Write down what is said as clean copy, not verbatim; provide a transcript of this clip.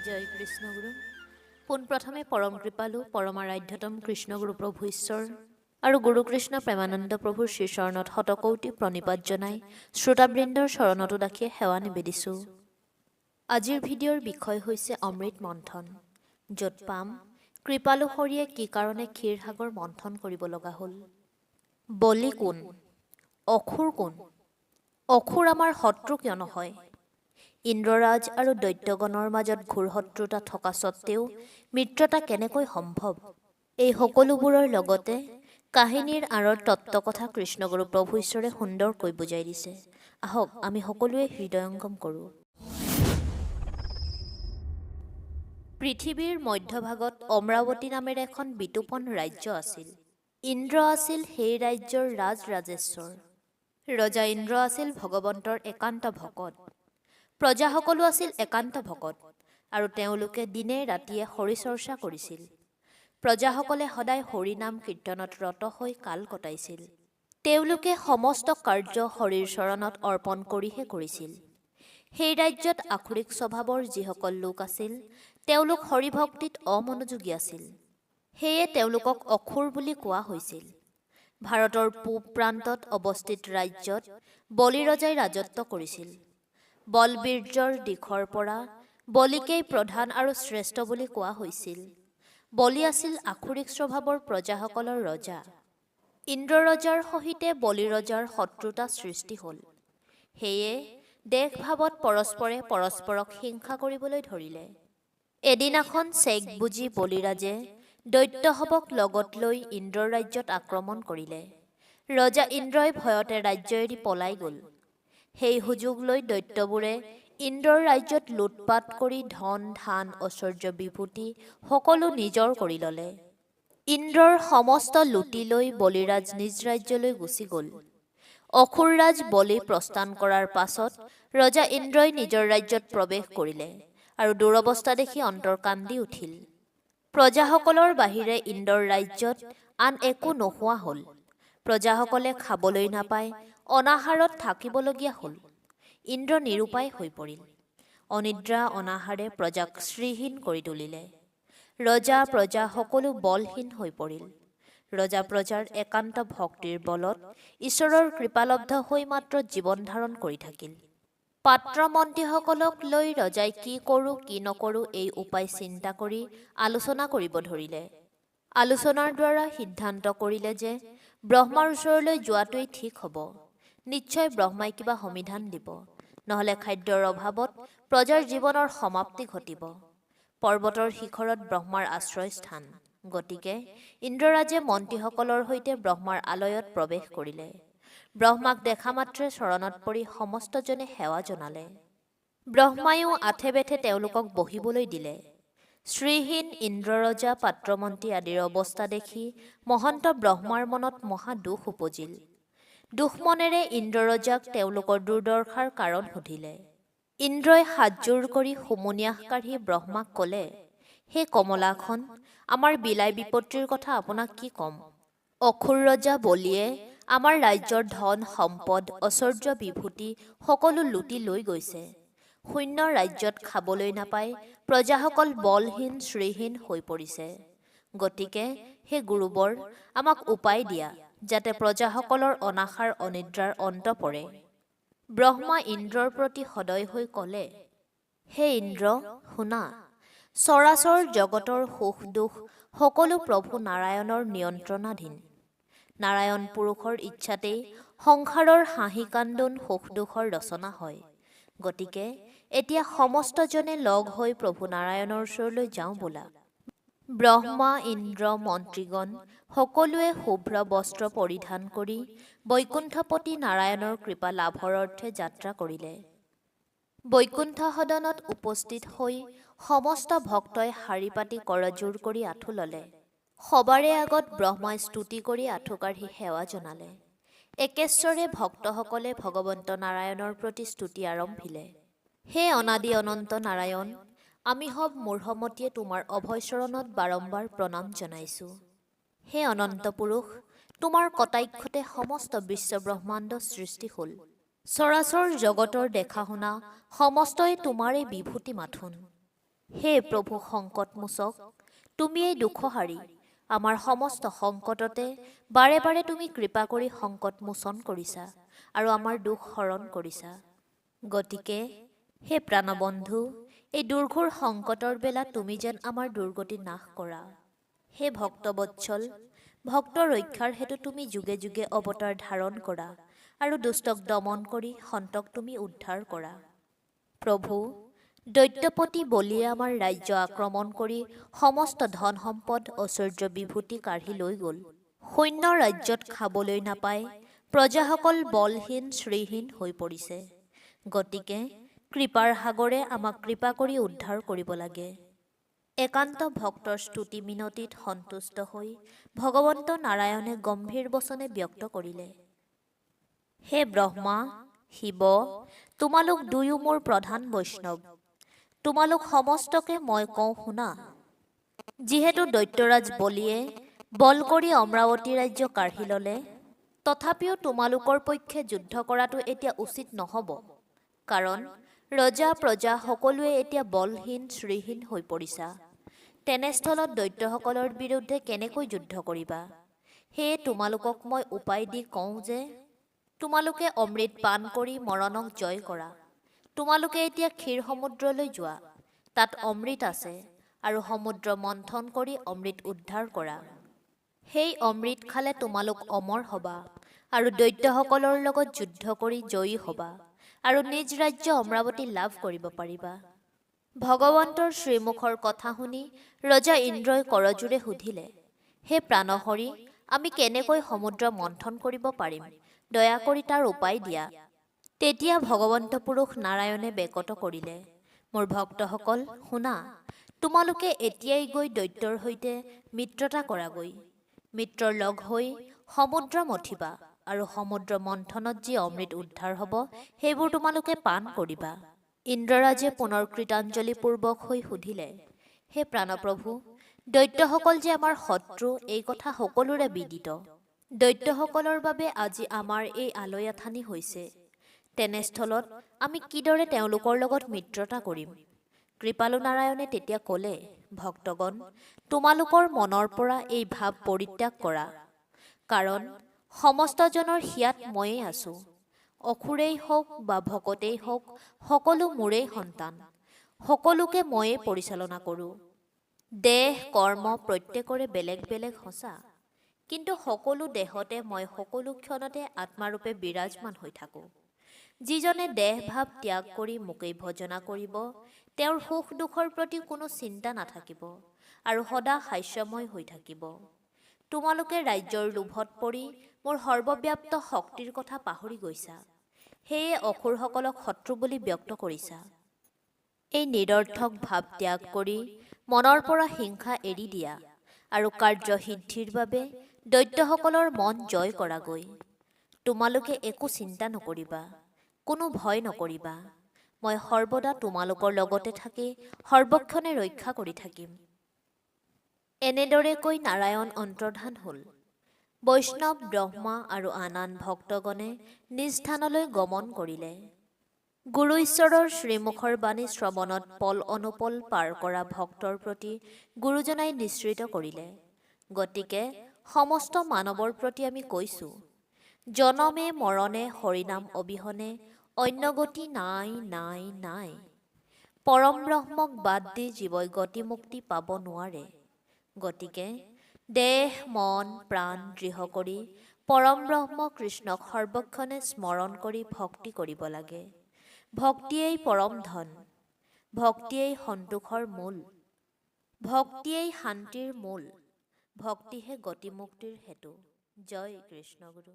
জয় কৃষ্ণগুৰু। পোনপ্ৰথমে পৰম কৃপালু পৰমাৰাধ্যতম কৃষ্ণগুৰু প্ৰভু ঈশ্বৰ আৰু গুৰু কৃষ্ণ প্ৰেমানন্দ প্ৰভুৰ শ্ৰীচৰণত শতকৌটি প্ৰণিপাত জনাই শ্ৰোতাবৃন্দৰ চৰণতো দাখি সেৱা নিবেদিছোঁ। আজিৰ ভিডিঅ'ৰ বিষয় হৈছে অমৃত মন্থন, য'ত পাম কৃপালু হৰিয়ে কি কাৰণে ক্ষীৰসাগৰ মন্থন কৰিব লগা হ'ল। বলি কোন? অসুৰ কোন? অসুৰ আমাৰ শত্ৰু কিয় নহয়? ইন্দ্ৰৰাজ আৰু দৈত্যগণৰ মাজত ঘোৰ শত্ৰুতা থকা স্বত্বেও মিত্ৰতা কেনেকৈ সম্ভৱ? এই সকলোবোৰৰ লগতে কাহিনীৰ আঁৰৰ তত্ত্বকথা কৃষ্ণগুৰু প্ৰভু ঈশ্বৰে সুন্দৰকৈ বুজাই দিছে। আহক আমি সকলোৱে হৃদয়ংগম কৰোঁ। পৃথিৱীৰ মধ্যভাগত অমৰাৱতী নামেৰে এখন বিতোপন ৰাজ্য আছিল। ইন্দ্ৰ আছিল সেই ৰাজ্যৰ ৰাজৰাজেশ্বৰ। ৰজা ইন্দ্ৰ আছিল ভগৱন্তৰ একান্ত ভকত। প্ৰজাসকলো আছিল একান্ত ভকত আৰু তেওঁলোকে দিনে ৰাতিয়ে হৰিচৰ্চা কৰিছিল। প্ৰজাসকলে সদায় হৰিনাম কীৰ্তনত ৰত হৈ কাল কটাইছিল। তেওঁলোকে সমস্ত কাৰ্য হৰিৰ চৰণত অৰ্পণ কৰিহে কৰিছিল। সেই ৰাজ্যত আসুৰিক স্বভাৱৰ যিসকল লোক আছিল, তেওঁলোক হৰিভক্তিত অমনোযোগী আছিল। সেয়ে তেওঁলোকক অসুৰ বুলি কোৱা হৈছিল। ভাৰতৰ পূব প্ৰান্তত অৱস্থিত ৰাজ্যত বলি ৰজাই ৰাজত্ব কৰিছিল। বলবীৰ্যৰ দিশৰ পৰা বলিকেই প্ৰধান আৰু শ্ৰেষ্ঠ বুলি কোৱা হৈছিল। বলি আছিল আসুৰিক স্বভাৱৰ প্ৰজাসকলৰ ৰজা। ইন্দ্ৰ ৰজাৰ সহিতে বলি ৰজাৰ শত্ৰুতা সৃষ্টি হ'ল। সেয়ে দেশভাৱত পৰস্পৰে পৰস্পৰক হিংসা কৰিবলৈ ধৰিলে। এদিনাখন চেক বুজি বলিৰাজে দৈত্যসৱক লগত লৈ ইন্দ্ৰৰ ৰাজ্যত আক্ৰমণ কৰিলে। ৰজা ইন্দ্ৰই ভয়তে ৰাজ্য এৰি পলাই গ'ল। সেই সুযোগ লৈ দৈত্যবোৰে ইন্দ্ৰৰ ৰাজ্যত লুটপাত কৰি ধন ধান ঐশ্বৰ্য বিভূতি সকলো নিজৰ কৰি ল'লে। ইন্দ্ৰৰ সমস্ত লুটি লৈ বলিৰাজ নিজ ৰাজ্যলৈ গুচি গ'ল। অসুৰৰাজ বলি প্ৰস্থান কৰাৰ পাছত ৰজা ইন্দ্ৰই নিজৰ ৰাজ্যত প্ৰৱেশ কৰিলে আৰু দুৰৱস্থা দেখি অন্তৰ কান্দি উঠিল। প্ৰজাসকলৰ বাহিৰে ইন্দ্ৰৰ ৰাজ্যত আন একো নোহোৱা হ'ল। প্ৰজাসকলে খাবলৈ নাপাই অনাহাৰত থাকিবলগীয়া হ'ল। ইন্দ্ৰ নিৰুপায় হৈ পৰিল। অনিদ্ৰা অনাহাৰে প্ৰজাক শ্ৰীহীন কৰি তুলিলে। ৰজা প্ৰজা সকলো বলহীন হৈ পৰিল। ৰজা প্ৰজাৰ একান্ত ভক্তিৰ বলত ঈশ্বৰৰ কৃপালব্ধ হৈ মাত্ৰ জীৱন ধাৰণ কৰি থাকিল। পাত্ৰ মন্ত্ৰীসকলক লৈ ৰজাই কি কৰোঁ কি নকৰোঁ এই উপায় চিন্তা কৰি আলোচনা কৰিব ধৰিলে। আলোচনাৰ দ্বাৰা সিদ্ধান্ত কৰিলে যে ব্ৰহ্মাৰ ওচৰলৈ যোৱাটোৱেই ঠিক হ'ব। নিশ্চয় ব্ৰহ্মাই কিবা সমিধান দিব, নহ'লে খাদ্যৰ অভাৱত প্ৰজাৰ জীৱনৰ সমাপ্তি ঘটিব। পৰ্বতৰ শিখৰত ব্ৰহ্মাৰ আশ্ৰয়স্থান। গতিকে ইন্দ্ৰৰাজে মন্ত্ৰীসকলৰ সৈতে ব্ৰহ্মাৰ আলয়ত প্ৰৱেশ কৰিলে। ব্ৰহ্মাক দেখা মাত্ৰে চৰণত পৰি সমস্তজনে সেৱা জনালে। ব্ৰহ্মায়ো আথে বেথে তেওঁলোকক বহিবলৈ দিলে। শ্ৰীহীন ইন্দ্ৰ ৰজা পাত্ৰমন্ত্ৰী আদিৰ অৱস্থা দেখি মহন্ত ব্ৰহ্মাৰ মনত মহা দুখ উপজিল। দুখ মনেৰে ইন্দ্ৰ ৰজাক তেওঁলোকৰ দুৰ্দশাৰ কাৰণ সুধিলে। ইন্দ্ৰই হাতজোৰ কৰি হুমুনিয়াহ কাঢ়ি ব্ৰহ্মাক ক'লে, হে কমলাখন, আমাৰ বিলাই বিপত্তিৰ কথা আপোনাক কি ক'ম। অসুৰ ৰজা বলিয়ে আমাৰ ৰাজ্যৰ ধন সম্পদ ঐশ্বৰ্য বিভূতি সকলো লুটি লৈ গৈছে। শূন্য ৰাজ্যত খাবলৈ নাপাই প্ৰজাসকল বলহীন শ্ৰীহীন হৈ পৰিছে। গতিকে হে গুৰুবৰ, আমাক উপায় দিয়া, যাতে প্ৰজাসকলৰ অনাহাৰ অনিদ্ৰাৰ অন্ত পৰে। ব্ৰহ্মা ইন্দ্ৰৰ প্ৰতি সদয় হৈ ক'লে, হে ইন্দ্ৰ, শুনা। চৰাচৰ জগতৰ সুখ দুখ সকলো প্ৰভু নাৰায়ণৰ নিয়ন্ত্ৰণাধীন। নাৰায়ণ পুৰুষৰ ইচ্ছাতেই সংসাৰৰ হাঁহি কান্দোন সুখ দুখৰ ৰচনা হয়। গতিকে এতিয়া সমস্তজনে লগ হৈ প্ৰভু নাৰায়ণৰ ওচৰলৈ যাওঁ ব'লা। ব্ৰহ্মা ইন্দ্ৰ মন্ত্ৰীগণ সকলোৱে শুভ্ৰ বস্ত্ৰ পৰিধান কৰি বৈকুণ্ঠপতি নাৰায়ণৰ কৃপা লাভৰ অৰ্থে যাত্ৰা কৰিলে। বৈকুণ্ঠ সদনত উপস্থিত হৈ সমস্ত ভক্তই শাৰী পাতি কৰজোৰ কৰি আঁঠু ল'লে। সবাৰে আগত ব্ৰহ্মাই স্তুতি কৰি আঁঠু কাঢ়ি সেৱা জনালে। একেশ্বৰে ভক্তসকলে ভগৱন্ত নাৰায়ণৰ প্ৰতি স্তুতি আৰম্ভিলে। হে অনাদি অনন্ত নাৰায়ণ, আমি সব মূঢ়মতীয়ে তোমাৰ অভয় চৰণত বাৰম্বাৰ প্ৰণাম জনাইছোঁ। হে অনন্ত পুৰুষ, তোমাৰ কটাক্ষতে সমস্ত বিশ্ব ব্ৰহ্মাণ্ড সৃষ্টি হ'ল। চৰাচৰ জগতৰ দেখা শুনা সমস্তই তোমাৰে বিভূতি মাথোন। হে প্ৰভু সংকটমোচক, তুমি এই দুখহাৰী আমাৰ সমস্ত সংকটতে বাৰে বাৰে তুমি কৃপা কৰি সংকট মোচন কৰিছা আৰু আমাৰ দুখ হৰণ কৰিছা। গতিকে হে প্ৰাণবন্ধু, এই দুৰ্ঘোৰ সংকটৰ বেলা তুমি যেন আমাৰ দুৰ্গতি নাশ কৰা। হে ভক্তবৎসল, ভক্ত ৰক্ষাৰ হেতু তুমি যুগে যুগে অৱতাৰ ধাৰণ কৰা আৰু দুষ্টক দমন কৰি সন্তক তুমি উদ্ধাৰ কৰা। প্ৰভু, দৈত্যপতি বলিয়ে আমাৰ ৰাজ্য আক্ৰমণ কৰি সমস্ত ধন সম্পদ ঐশ্বৰ্য বিভূতি কাঢ়ি লৈ গ'ল। শূন্য ৰাজ্যত খাবলৈ নাপাই প্ৰজাসকল বলহীন শ্ৰীহীন হৈ পৰিছে। গতিকে কৃপাৰ সাগৰে আমাক কৃপা কৰি উদ্ধাৰ কৰিব লাগে। একান্ত ভক্তৰ স্তুতি মিনতিত সন্তুষ্ট হৈ ভগৱন্ত নাৰায়ণে গম্ভীৰ বচনে ব্যক্ত কৰিলে। হে ব্ৰহ্মা, শিৱ, তোমালোক দুয়ো মোৰ প্ৰধান বৈষ্ণৱ, তোমালোক সমস্তকে মই কওঁ শুনা। যিহেতু দৈত্যৰাজ বলিয়ে বল কৰি অমৰাৱতী ৰাজ্য কাঢ়ি ল'লে, তথাপিও তোমালোকৰ পক্ষে যুদ্ধ কৰাটো এতিয়া উচিত নহ'ব। কাৰণ ৰজা প্ৰজা সকলোৱে এতিয়া বলহীন শ্ৰীহীন হৈ পৰিছা। তেনেস্থলত দৈত্যসকলৰ বিৰুদ্ধে কেনেকৈ যুদ্ধ কৰিবা? সেয়ে তোমালোকক মই উপায় দি কওঁ যে তোমালোকে অমৃত পান কৰি মৰণক জয় কৰা। তোমালোকে এতিয়া ক্ষীৰ সমুদ্ৰলৈ যোৱা, তাত অমৃত আছে আৰু সমুদ্ৰ মন্থন কৰি অমৃত উদ্ধাৰ কৰা। সেই অমৃত খালে তোমালোক অমৰ হবা আৰু দৈত্যসকলৰ লগত যুদ্ধ কৰি জয়ী হবা আৰু নিজ ৰাজ্য অমৰাৱতী লাভ কৰিব পাৰিবা। ভগৱন্তৰ শ্ৰীমুখৰ কথা শুনি ৰজা ইন্দ্ৰই কৰজোৰে সুধিলে, হে প্ৰাণহৰি, আমি কেনেকৈ সমুদ্ৰ মন্থন কৰিব পাৰিম? দয়া কৰি তাৰ উপায় দিয়া। তেতিয়া ভগৱন্ত পুৰুষ নাৰায়ণে বেকত কৰিলে, মোৰ ভক্তসকল শুনা, তোমালোকে এতিয়াই গৈ দৈত্যৰ সৈতে মিত্ৰতা কৰাগৈ। মিত্ৰৰ লগ হৈ সমুদ্ৰ মথিবা আৰু সমুদ্ৰ মন্থনত যি অমৃত উদ্ধাৰ হ'ব সেইবোৰ তোমালোকে পান কৰিবা। ইন্দ্ৰৰাজে পুনৰ কৃতাঞ্জলিপূৰ্বক হৈ সুধিলে, হে প্ৰাণপ্ৰভু, দৈত্যসকল যে আমাৰ শত্ৰু এই কথা সকলোৰে বিদিত। দৈত্যসকলৰ বাবে আজি আমাৰ এই আলৈ আথানি হৈছে। তেনেস্থলত আমি কিদৰে তেওঁলোকৰ লগত মিত্ৰতা কৰিম? কৃপালু নাৰায়ণে তেতিয়া ক'লে, ভক্তগণ, তোমালোকৰ মনৰ পৰা এই ভাৱ পৰিত্যাগ কৰা। কাৰণ সমস্তজনৰ হিয়াত ময়েই আছো। অসুৰেই হওক বা ভকতেই হওক, সকলো মোৰেই সন্তান। সকলোকে ময়েই পৰিচালনা কৰোঁ। দেহ কৰ্ম প্ৰত্যেকৰে বেলেগ বেলেগ সঁচা, কিন্তু সকলো দেহতে মই সকলো ক্ষণতে আত্মাৰূপে বিৰাজমান হৈ থাকোঁ। যিজনে দেহ ভাৱ ত্যাগ কৰি মোকেই ভজনা কৰিব, তেওঁৰ সুখ দুখৰ প্ৰতি কোনো চিন্তা নাথাকিব আৰু সদা হাস্যময় হৈ থাকিব। তোমালোকে ৰাজ্যৰ লোভত পৰি মোৰ সৰ্বব্যাপ্ত শক্তিৰ কথা পাহৰি গৈছা। সেয়ে অসুৰসকলক শত্ৰু বুলি ব্যক্ত কৰিছা। এই নিৰৰ্থক ভাৱ ত্যাগ কৰি মনৰ পৰা হিংসা এৰি দিয়া আৰু কাৰ্যসিদ্ধিৰ বাবে দৈত্যসকলৰ মন জয় কৰাগৈ। তোমালোকে একো চিন্তা নকৰিবা, কোনো ভয় নকৰিবা। মই সৰ্বদা তোমালোকৰ লগতে থাকি সৰ্বক্ষণে ৰক্ষা কৰি থাকিম। এনেদৰে কৈ নাৰায়ণ অন্তৰ্ধান হ'ল। বৈষ্ণৱ, ব্ৰহ্মা আৰু আন আন ভক্তগণে নিজ স্থানলৈ গমন কৰিলে। গুৰু ঈশ্বৰৰ শ্ৰীমুখৰ বাণী শ্ৰৱণত পল অনুপল পাৰ কৰা ভক্তৰ প্ৰতি গুৰুজনাই নিঃসৃত কৰিলে। গতিকে সমস্ত মানৱৰ প্ৰতি আমি কৈছোঁ, জনমে মৰণে হৰিনাম অবিহনে অন্য গতি নাই নাই নাই। পৰম ব্ৰহ্মক বাদ দি জীৱই গতি মুক্তি পাব নোৱাৰে। গতিকে দেহ মন প্ৰাণ দৃঢ় কৰি পৰম ব্ৰহ্ম কৃষ্ণক সৰ্বক্ষণে স্মৰণ কৰি ভক্তি কৰিব লাগে। ভক্তিয়েই পৰম ধন, ভক্তিয়েই সন্তোষৰ মূল, ভক্তিয়েই শান্তিৰ মূল, ভক্তিহে গতি মুক্তিৰ হেতু। জয় কৃষ্ণ গুৰু।